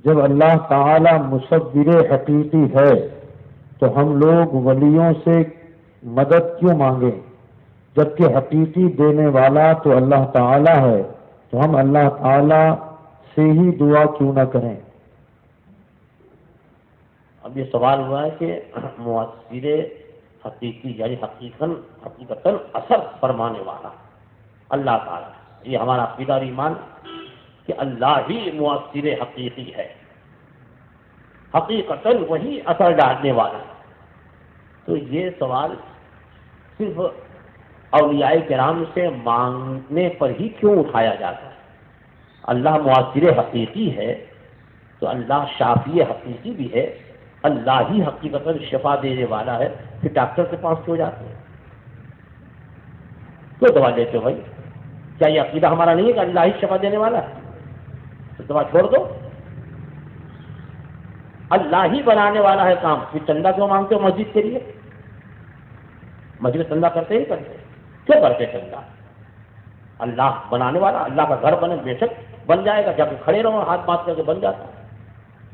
جب اللہ تعالی مصور حقیقی ہے تو ہم لوگ ولیوں سے مدد کیوں مانگیں؟ جبکہ حقیقی دینے والا تو اللہ تعالی ہے، تو ہم اللہ تعالی سے ہی دعا کیوں نہ کریں؟ اب یہ سوال ہوا ہے کہ مؤثر حقیقی یعنی حقیقتاً اثر فرمانے والا اللہ تعالی، یہ ہمارا عقیدہ اور ایمان کہ اللہ ہی مؤثر حقیقی ہے، حقیقتاً وہی اثر ڈالنے والا ہے۔ تو یہ سوال صرف اولیاء کرام سے مانگنے پر ہی کیوں اٹھایا جاتا ہے؟ اللہ مؤثر حقیقی ہے تو اللہ شافی حقیقی بھی ہے، اللہ ہی حقیقتاً شفا دینے والا ہے، پھر ڈاکٹر کے پاس کیوں جاتے ہیں؟ کیوں دوا لیتے ہو بھائی؟ کیا یہ عقیدہ ہمارا نہیں ہے کہ اللہ ہی شفا دینے والا ہے؟ تو دوا چھوڑ دو، اللہ ہی بنانے والا ہے کام، پھر چندہ کیوں مانگتے ہو مسجد کے لیے؟ مسجد میں چندہ کرتے ہی کرتے، کیوں کرتے چندہ؟ اللہ بنانے والا، اللہ کا گھر بنے، بے شک بن جائے گا، جب کھڑے رہو ہاتھ مات کر کے بن جاتا ہے۔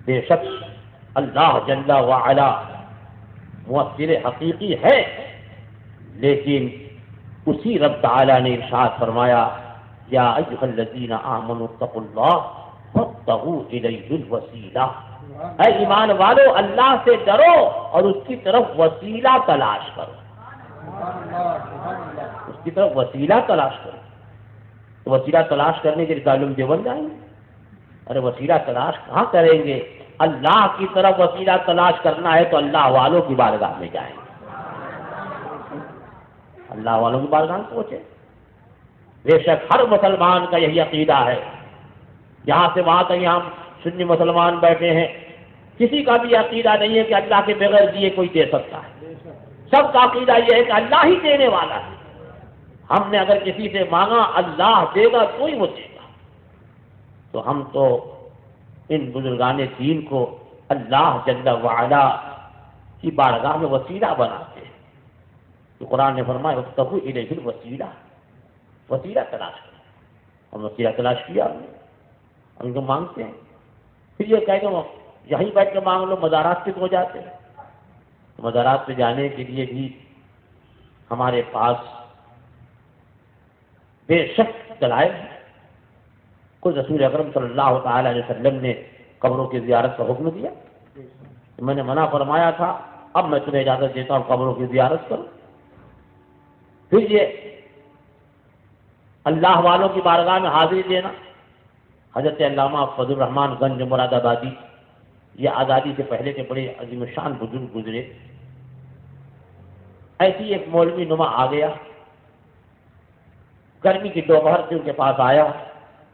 بے شک اللہ جل وعلا مؤثر حقیقی ہے، لیکن اسی رب تعالی نے ارشاد فرمایا یا ایھا الذین آمنوا اتقوا اللہ وابتغوا الیہ الوسیلہ، اے ایمان والو اللہ سے ڈرو اور اس کی طرف وسیلہ تلاش کرو، اس کی طرف وسیلہ تلاش کرو۔ تو وسیلہ تلاش کرنے کے لیے تعلیم دیوبند جائیں گے؟ ارے وسیلہ تلاش کہاں کریں گے؟ اللہ کی طرف وسیلہ تلاش کرنا ہے تو اللہ والوں کی بارگاہ میں جائیں گے، اللہ والوں کی بارگاہ میں پہنچے۔ بے شک ہر مسلمان کا یہی عقیدہ ہے، یہاں سے وہاں تک ہم سنی مسلمان بیٹھے ہیں، کسی کا بھی عقیدہ نہیں ہے کہ اللہ کے بغیر دیے کوئی دے سکتا ہے، سب کا عقیدہ یہ ہے کہ اللہ ہی دینے والا ہے۔ ہم نے اگر کسی سے مانگا اللہ دے گا تو ہی وہ دے گا، تو ہم تو ان بزرگان دین کو اللہ جل وعلا کی بارگاہ میں وسیلہ بناتے ہیں۔ تو قرآن نے فرمایا وابتغوا الیہ الوسیلہ، وسیلہ تلاش کرو، ہم وسیلہ تلاش کیا ہم ان کو مانگتے ہیں، پھر یہ کہہ کہ یہیں بیٹھ کے مانگ لو، مزارات پہ ہو جاتے ہیں۔ مزارات پہ جانے کے لیے بھی ہمارے پاس بے شک دلائل ہیں۔ کوئی رسول اکرم صلی اللہ تعالی علیہ وسلم نے قبروں کی زیارت کا حکم دیا؟ میں نے منع فرمایا تھا، اب میں تمہیں اجازت دیتا ہوں قبروں کی زیارت کرو۔ پھر یہ اللہ والوں کی بارگاہ میں حاضری دینا، حضرت علامہ فضل الرحمان گنج مراد آبادی، یہ آزادی سے پہلے کے بڑے عظیم الشان بزرگ گزرے، ایسی ایک مولوی نما آ گیا، گرمی کی دوپہر سے ان کے پاس آیا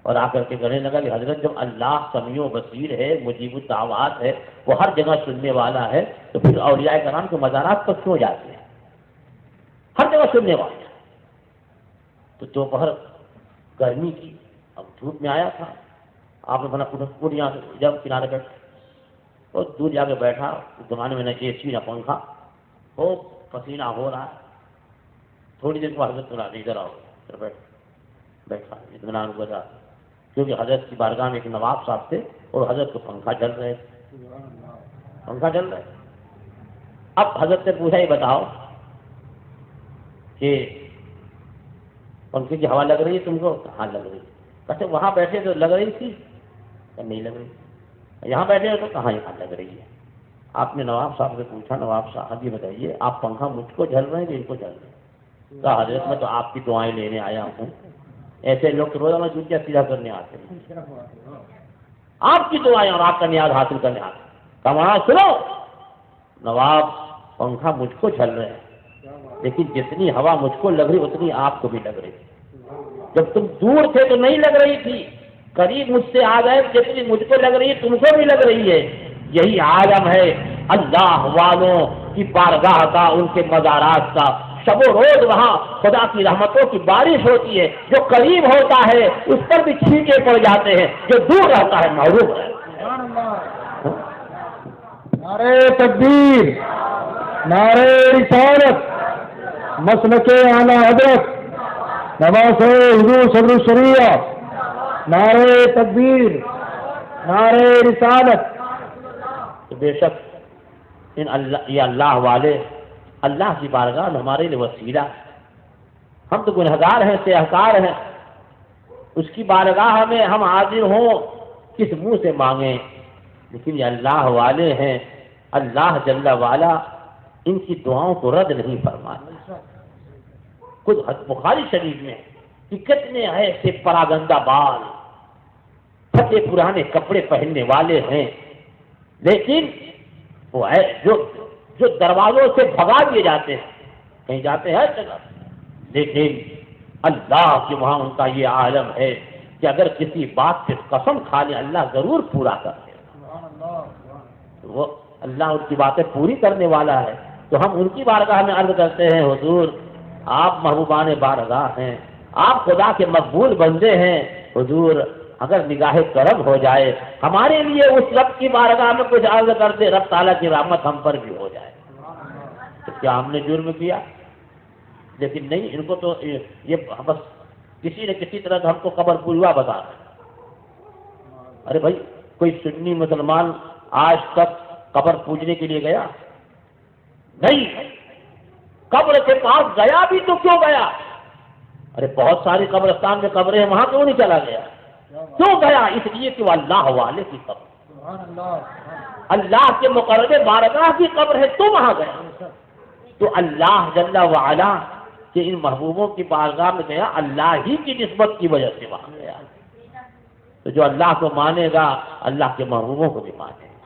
اور آ کر کے کہنے لگا کہ حضرت جب اللہ سمیع و بصیر ہے، مجیب الدعوات ہے، وہ ہر جگہ سننے والا ہے، تو پھر اولیاء کرام کے مزارات پر کیوں جاتے ہیں؟ ہر جگہ سننے والا ہے۔ تو دوپہر گرمی کی، اب دھوپ میں آیا تھا، آپ نے بنا پور یہاں سے جب کنارے بیٹھا اور دور جا کے بیٹھا، اس زمانے میں نہ اے سی نہ پنکھا، وہ پسینہ ہو رہا ہے۔ تھوڑی دیر کو حضرت بنا ادھر آؤ، بیٹھا اطمینان گزار، کیونکہ حضرت کی بارگاہ میں ایک نواب صاحب تھے اور حضرت کو پنکھا چل رہے تھے، پنکھا چل رہے۔ اب حضرت نے پوچھا یہ بتاؤ کہ پنکھے کی ہوا لگ رہی ہے تم کو؟ کہاں لگ رہی؟ کہتے وہاں بیٹھے تو لگ رہی تھی، نہیں لگ رہی، یہاں بیٹھے تو کہاں یہاں لگ رہی ہے؟ آپ نے نواب صاحب سے پوچھا، نواب صاحب یہ بتائیے آپ پنکھا مجھ کو جل رہے ہیں کہ ان کو جل رہے ہیں؟ کہا حضرت میں تو آپ کی دعائیں لینے آیا ہوں، ایسے لوگ تو روزانہ جوتیاں سیدھا کرنے آتے ہیں، آپ کی دعائیں اور آپ کا نیاز حاصل کرنے آتے ہیں۔ کہا وہاں سنو نواب، پنکھا مجھ کو جل رہے ہیں، لیکن جتنی ہوا مجھ کو لگ رہی اتنی آپ کو بھی لگ رہی تھی۔ جب تم دور تھے تو نہیں لگ رہی تھی، قریب مجھ سے آ گئے، جتنی مجھ کو لگ رہی ہے تم کو بھی لگ رہی ہے۔ یہی عالم ہے اللہ والوں کی بارگاہ کا، ان کے مزارات کا۔ شب و روز وہاں خدا کی رحمتوں کی بارش ہوتی ہے، جو قریب ہوتا ہے اس پر بھی چھینکے پڑ جاتے ہیں، جو دور رہتا ہے محروم ہے۔ نعرہ تکبیر، نعرہ رسالت، مسلک اعلی حضرت نواز حضور صدر الشریعہ، نعرہ تکبیر، نعرہ رسالت. تو بے شک یہ اللہ والے اللہ کی بارگاہ میں ہمارے لیے وسیلہ. ہم تو گنہگار ہیں، سیاہکار ہیں، اس کی بارگاہ میں ہم حاضر ہوں کس منہ سے مانگیں؟ لیکن یہ اللہ والے ہیں، اللہ جل والا ان کی دعاؤں کو رد نہیں فرماتا. خود بخاری شریف میں کہ کتنے ایسے پراگندہ بال پھٹے پرانے کپڑے پہننے والے ہیں، لیکن وہ ہے جو دروازوں سے بھگا دیے جاتے ہیں، کہیں جاتے ہیں جگہ، لیکن اللہ کے وہاں ان کا یہ عالم ہے کہ اگر کسی بات سے قسم کھا لے اللہ ضرور پورا کر دے. وہ اللہ ان کی باتیں پوری کرنے والا ہے. تو ہم ان کی بارگاہ میں عرض کرتے ہیں حضور آپ محبوبان بارگاہ ہیں، آپ خدا کے مقبول بندے ہیں. حضور اگر نگاہ کرم ہو جائے ہمارے لیے اس رب کی بارگاہ میں کچھ عرض کرتے، رب تعالیٰ کی رحمت ہم پر بھی ہو جائے. تو کیا ہم نے جرم کیا؟ لیکن نہیں، ان کو تو یہ بس کسی نہ کسی طرح ہم کو قبر پوروا بتا رہے. ارے بھائی کوئی سنی مسلمان آج تک قبر پوجنے کے لیے گیا؟ نہیں. قبر کے پاس گیا بھی تو کیوں گیا؟ ارے بہت ساری قبرستان میں قبریں ہیں، وہاں کیوں نہیں چلا گیا؟ کیوں گیا؟ اس لیے کہ وہ اللہ والے کی قبر، اللہ کے مقرب بارگاہ کی قبر ہے، تو وہاں گیا. تو اللہ جل وعلا کہ ان محبوبوں کی بارگاہ میں گیا، اللہ ہی کی نسبت کی وجہ سے وہاں گیا. تو جو اللہ کو مانے گا اللہ کے محبوبوں کو بھی مانے گا.